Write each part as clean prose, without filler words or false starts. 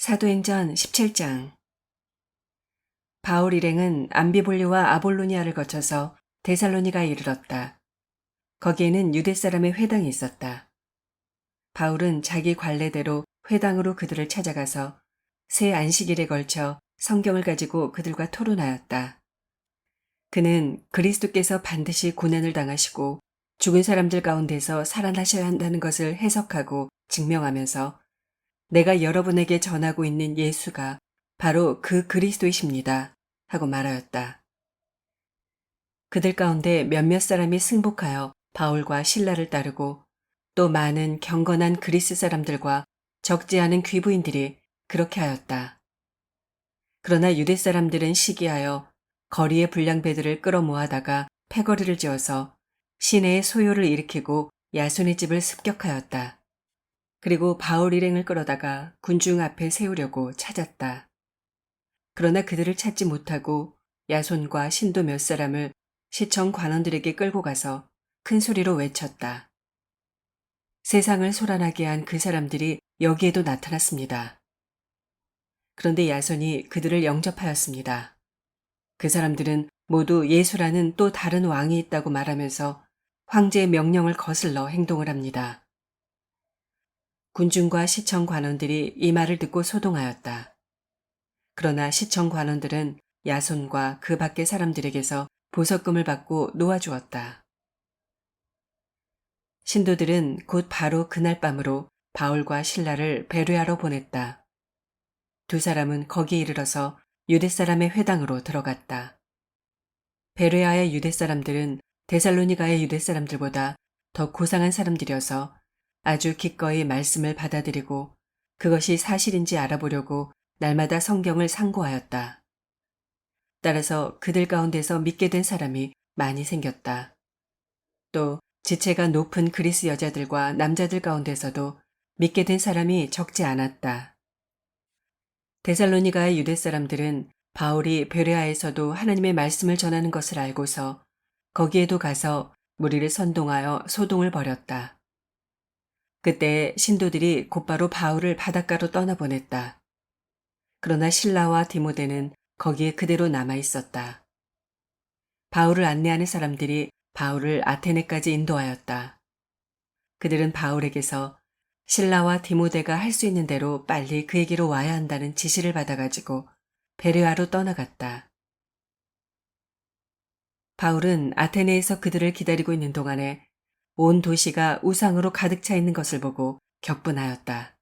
사도행전 17장. 바울 일행은 암비볼리와 아볼로니아를 거쳐서 데살로니가에 이르렀다. 거기에는 유대 사람의 회당이 있었다. 바울은 자기 관례대로 회당으로 그들을 찾아가서 새 안식일에 걸쳐 성경을 가지고 그들과 토론하였다. 그는 그리스도께서 반드시 고난을 당하시고 죽은 사람들 가운데서 살아나셔야 한다는 것을 해석하고 증명하면서 내가 여러분에게 전하고 있는 예수가 바로 그 그리스도이십니다 하고 말하였다. 그들 가운데 몇몇 사람이 승복하여 바울과 실라를 따르고 또 많은 경건한 그리스 사람들과 적지 않은 귀부인들이 그렇게 하였다. 그러나 유대 사람들은 시기하여 거리의 불량배들을 끌어모아다가 패거리를 지어서 시내의 소요를 일으키고 야손의 집을 습격하였다. 그리고 바울 일행을 끌어다가 군중 앞에 세우려고 찾았다. 그러나 그들을 찾지 못하고 야손과 신도 몇 사람을 시청 관원들에게 끌고 가서 큰 소리로 외쳤다. 세상을 소란하게 한 그 사람들이 여기에도 나타났습니다. 그런데 야손이 그들을 영접하였습니다. 그 사람들은 모두 예수라는 또 다른 왕이 있다고 말하면서 황제의 명령을 거슬러 행동을 합니다. 군중과 시청 관원들이 이 말을 듣고 소동하였다. 그러나 시청 관원들은 야손과 그 밖의 사람들에게서 보석금을 받고 놓아주었다. 신도들은 곧 바로 그날 밤으로 바울과 실라를 베레아로 보냈다. 두 사람은 거기에 이르러서 유대 사람의 회당으로 들어갔다. 베레아의 유대 사람들은 데살로니가의 유대 사람들보다 더 고상한 사람들이어서 아주 기꺼이 말씀을 받아들이고 그것이 사실인지 알아보려고 날마다 성경을 상고하였다. 따라서 그들 가운데서 믿게 된 사람이 많이 생겼다. 또 지체가 높은 그리스 여자들과 남자들 가운데서도 믿게 된 사람이 적지 않았다. 데살로니가의 유대 사람들은 바울이 베레아에서도 하나님의 말씀을 전하는 것을 알고서 거기에도 가서 무리를 선동하여 소동을 벌였다. 그때 신도들이 곧바로 바울을 바닷가로 떠나보냈다. 그러나 실라와 디모데는 거기에 그대로 남아 있었다. 바울을 안내하는 사람들이 바울을 아테네까지 인도하였다. 그들은 바울에게서 실라와 디모데가 할 수 있는 대로 빨리 그에게로 와야 한다는 지시를 받아가지고 베레아로 떠나갔다. 바울은 아테네에서 그들을 기다리고 있는 동안에 온 도시가 우상으로 가득 차 있는 것을 보고 격분하였다.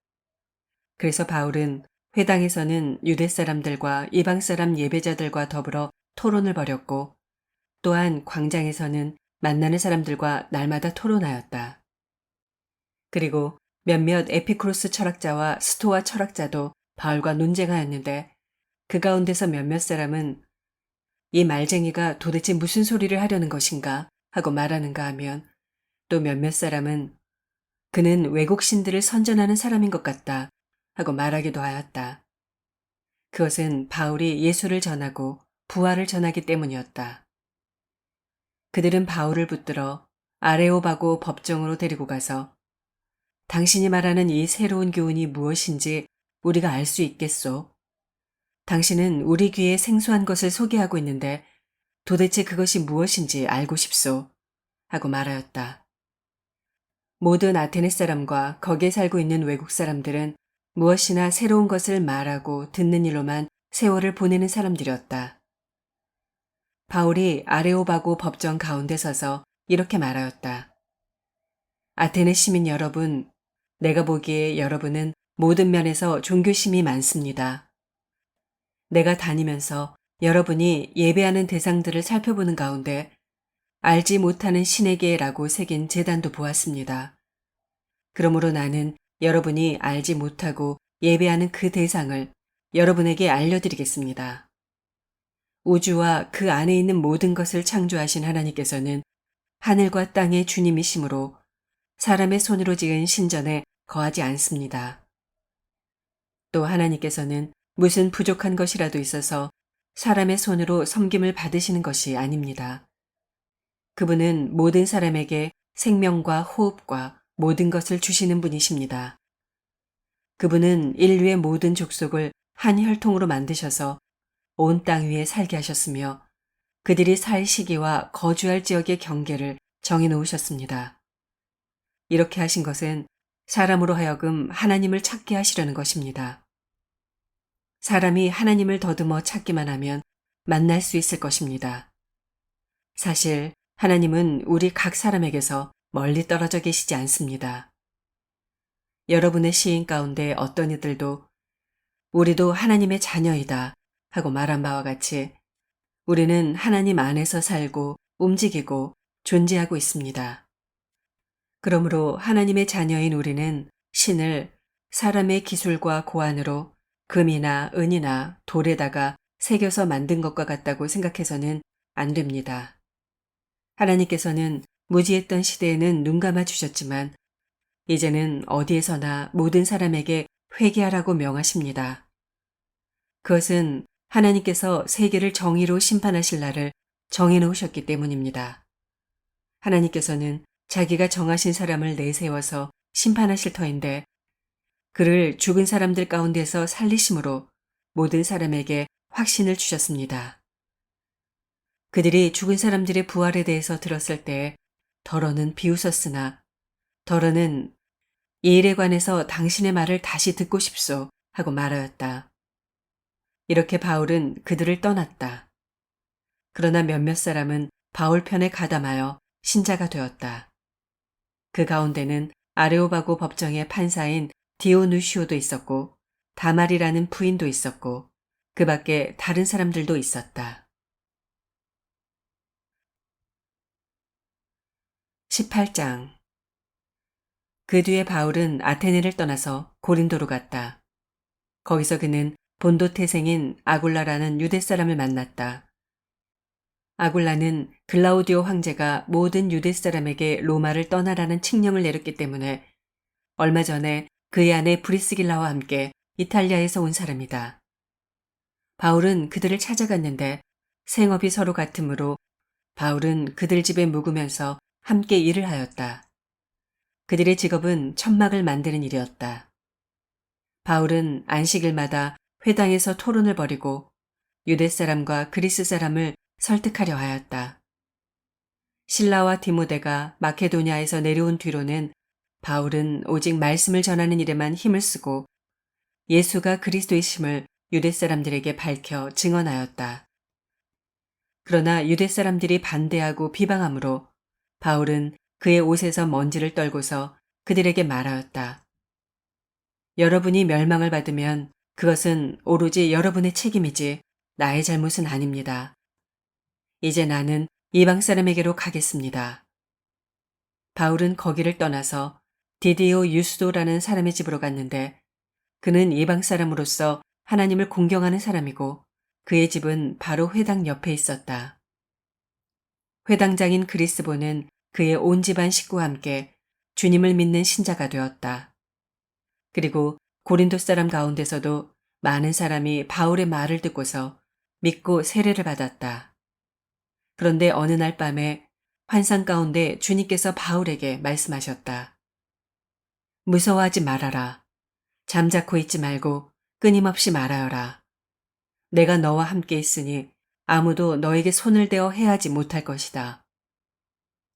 그래서 바울은 회당에서는 유대 사람들과 이방 사람 예배자들과 더불어 토론을 벌였고 또한 광장에서는 만나는 사람들과 날마다 토론하였다. 그리고 몇몇 에피쿠로스 철학자와 스토아 철학자도 바울과 논쟁하였는데 그 가운데서 몇몇 사람은 이 말쟁이가 도대체 무슨 소리를 하려는 것인가 하고 말하는가 하면 또 몇몇 사람은 그는 외국 신들을 선전하는 사람인 것 같다 하고 말하기도 하였다. 그것은 바울이 예수를 전하고 부활을 전하기 때문이었다. 그들은 바울을 붙들어 아레오바고 법정으로 데리고 가서 당신이 말하는 이 새로운 교훈이 무엇인지 우리가 알 수 있겠소? 당신은 우리 귀에 생소한 것을 소개하고 있는데 도대체 그것이 무엇인지 알고 싶소? 하고 말하였다. 모든 아테네 사람과 거기에 살고 있는 외국 사람들은 무엇이나 새로운 것을 말하고 듣는 일로만 세월을 보내는 사람들이었다. 바울이 아레오바고 법정 가운데 서서 이렇게 말하였다. 아테네 시민 여러분, 내가 보기에 여러분은 모든 면에서 종교심이 많습니다. 내가 다니면서 여러분이 예배하는 대상들을 살펴보는 가운데 알지 못하는 신에게라고 새긴 제단도 보았습니다. 그러므로 나는 여러분이 알지 못하고 예배하는 그 대상을 여러분에게 알려드리겠습니다. 우주와 그 안에 있는 모든 것을 창조하신 하나님께서는 하늘과 땅의 주님이시므로 사람의 손으로 지은 신전에 거하지 않습니다. 또 하나님께서는 무슨 부족한 것이라도 있어서 사람의 손으로 섬김을 받으시는 것이 아닙니다. 그분은 모든 사람에게 생명과 호흡과 모든 것을 주시는 분이십니다. 그분은 인류의 모든 족속을 한 혈통으로 만드셔서 온 땅 위에 살게 하셨으며 그들이 살 시기와 거주할 지역의 경계를 정해 놓으셨습니다. 이렇게 하신 것은 사람으로 하여금 하나님을 찾게 하시려는 것입니다. 사람이 하나님을 더듬어 찾기만 하면 만날 수 있을 것입니다. 사실 하나님은 우리 각 사람에게서 멀리 떨어져 계시지 않습니다. 여러분의 시인 가운데 어떤 이들도 우리도 하나님의 자녀이다 하고 말한 바와 같이 우리는 하나님 안에서 살고 움직이고 존재하고 있습니다. 그러므로 하나님의 자녀인 우리는 신을 사람의 기술과 고안으로 금이나 은이나 돌에다가 새겨서 만든 것과 같다고 생각해서는 안 됩니다. 하나님께서는 무지했던 시대에는 눈 감아 주셨지만 이제는 어디에서나 모든 사람에게 회개하라고 명하십니다. 그것은 하나님께서 세계를 정의로 심판하실 날을 정해놓으셨기 때문입니다. 하나님께서는 자기가 정하신 사람을 내세워서 심판하실 터인데 그를 죽은 사람들 가운데서 살리심으로 모든 사람에게 확신을 주셨습니다. 그들이 죽은 사람들의 부활에 대해서 들었을 때 더러는 비웃었으나 더러는 이 일에 관해서 당신의 말을 다시 듣고 싶소 하고 말하였다. 이렇게 바울은 그들을 떠났다. 그러나 몇몇 사람은 바울 편에 가담하여 신자가 되었다. 그 가운데는 아레오바고 법정의 판사인 디오누시오도 있었고 다말이라는 부인도 있었고 그 밖에 다른 사람들도 있었다. 18장 그 뒤에 바울은 아테네를 떠나서 고린도로 갔다. 거기서 그는 본도 태생인 아굴라라는 유대 사람을 만났다. 아굴라는 글라우디오 황제가 모든 유대 사람에게 로마를 떠나라는 칙령을 내렸기 때문에 얼마 전에 그의 아내 브리스길라와 함께 이탈리아에서 온 사람이다. 바울은 그들을 찾아갔는데 생업이 서로 같으므로 바울은 그들 집에 묵으면서 함께 일을 하였다. 그들의 직업은 천막을 만드는 일이었다. 바울은 안식일마다 회당에서 토론을 벌이고 유대 사람과 그리스 사람을 설득하려 하였다. 실라와 디모데가 마케도니아에서 내려온 뒤로는 바울은 오직 말씀을 전하는 일에만 힘을 쓰고 예수가 그리스도이심을 유대 사람들에게 밝혀 증언하였다. 그러나 유대 사람들이 반대하고 비방함으로 바울은 그의 옷에서 먼지를 떨고서 그들에게 말하였다. 여러분이 멸망을 받으면 그것은 오로지 여러분의 책임이지 나의 잘못은 아닙니다. 이제 나는 이방 사람에게로 가겠습니다. 바울은 거기를 떠나서 디디오 유스도라는 사람의 집으로 갔는데 그는 이방 사람으로서 하나님을 공경하는 사람이고 그의 집은 바로 회당 옆에 있었다. 회당장인 그리스보는 그의 온 집안 식구와 함께 주님을 믿는 신자가 되었다. 그리고 고린도 사람 가운데서도 많은 사람이 바울의 말을 듣고서 믿고 세례를 받았다. 그런데 어느 날 밤에 환상 가운데 주님께서 바울에게 말씀하셨다. 무서워하지 말아라. 잠자코 있지 말고 끊임없이 말하여라. 내가 너와 함께 있으니 아무도 너에게 손을 대어 해하지 못할 것이다.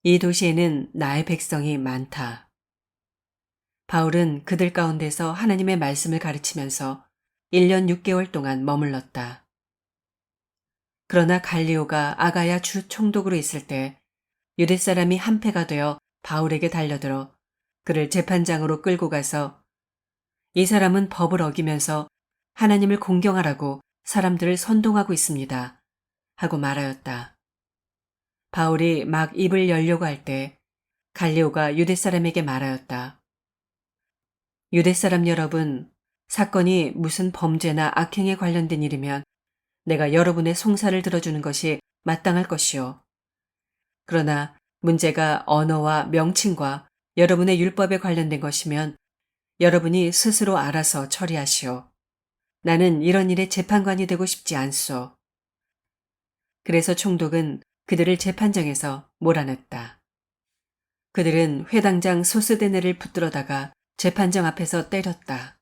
이 도시에는 나의 백성이 많다. 바울은 그들 가운데서 하나님의 말씀을 가르치면서 1년 6개월 동안 머물렀다. 그러나 갈리오가 아가야 주 총독으로 있을 때 유대 사람이 한패가 되어 바울에게 달려들어 그를 재판장으로 끌고 가서 이 사람은 법을 어기면서 하나님을 공경하라고 사람들을 선동하고 있습니다. 하고 말하였다. 바울이 막 입을 열려고 할 때 갈리오가 유대 사람에게 말하였다. 유대 사람 여러분, 사건이 무슨 범죄나 악행에 관련된 일이면 내가 여러분의 송사를 들어주는 것이 마땅할 것이요. 그러나 문제가 언어와 명칭과 여러분의 율법에 관련된 것이면 여러분이 스스로 알아서 처리하시오. 나는 이런 일의 재판관이 되고 싶지 않소. 그래서 총독은 그들을 재판정에서 몰아냈다. 그들은 회당장 소스데네를 붙들어다가 재판정 앞에서 때렸다.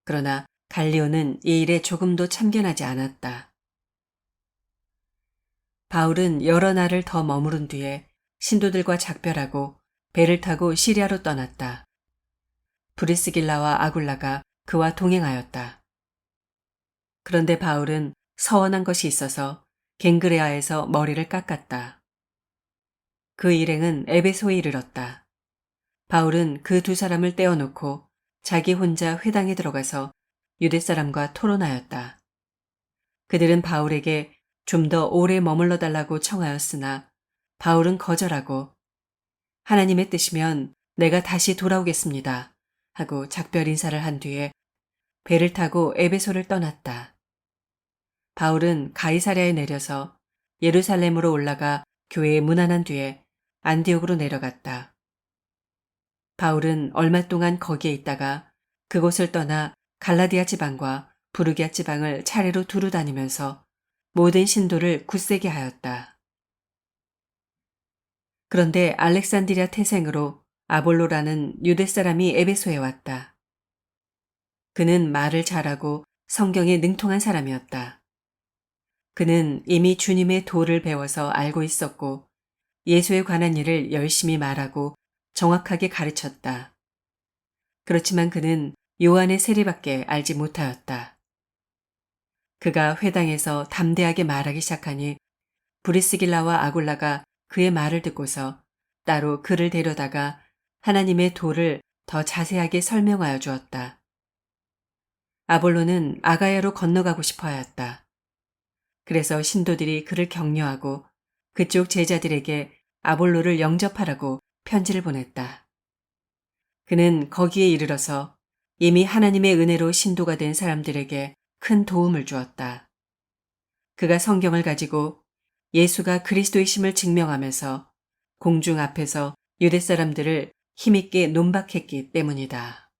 그러나 갈리오는 이 일에 조금도 참견하지 않았다. 바울은 여러 날을 더 머무른 뒤에 신도들과 작별하고 배를 타고 시리아로 떠났다. 브리스길라와 아굴라가 그와 동행하였다. 그런데 바울은 서원한 것이 있어서 갱그레아에서 머리를 깎았다. 그 일행은 에베소에 이르렀다. 바울은 그 두 사람을 떼어놓고 자기 혼자 회당에 들어가서 유대 사람과 토론하였다. 그들은 바울에게 좀 더 오래 머물러 달라고 청하였으나 바울은 거절하고 하나님의 뜻이면 내가 다시 돌아오겠습니다 하고 작별 인사를 한 뒤에 배를 타고 에베소를 떠났다. 바울은 가이사랴에 내려서 예루살렘으로 올라가 교회에 문안한 뒤에 안디옥으로 내려갔다. 바울은 얼마 동안 거기에 있다가 그곳을 떠나 갈라디아 지방과 부르기아 지방을 차례로 두루 다니면서 모든 신도를 굳세게 하였다. 그런데 알렉산드리아 태생으로 아볼로라는 유대 사람이 에베소에 왔다. 그는 말을 잘하고 성경에 능통한 사람이었다. 그는 이미 주님의 도를 배워서 알고 있었고 예수에 관한 일을 열심히 말하고 정확하게 가르쳤다. 그렇지만 그는 요한의 세례밖에 알지 못하였다. 그가 회당에서 담대하게 말하기 시작하니 브리스길라와 아굴라가 그의 말을 듣고서 따로 그를 데려다가 하나님의 도를 더 자세하게 설명하여 주었다. 아볼로는 아가야로 건너가고 싶어 하였다. 그래서 신도들이 그를 격려하고 그쪽 제자들에게 아볼로를 영접하라고 편지를 보냈다. 그는 거기에 이르러서 이미 하나님의 은혜로 신도가 된 사람들에게 큰 도움을 주었다. 그가 성경을 가지고 예수가 그리스도이심을 증명하면서 공중 앞에서 유대 사람들을 힘있게 논박했기 때문이다.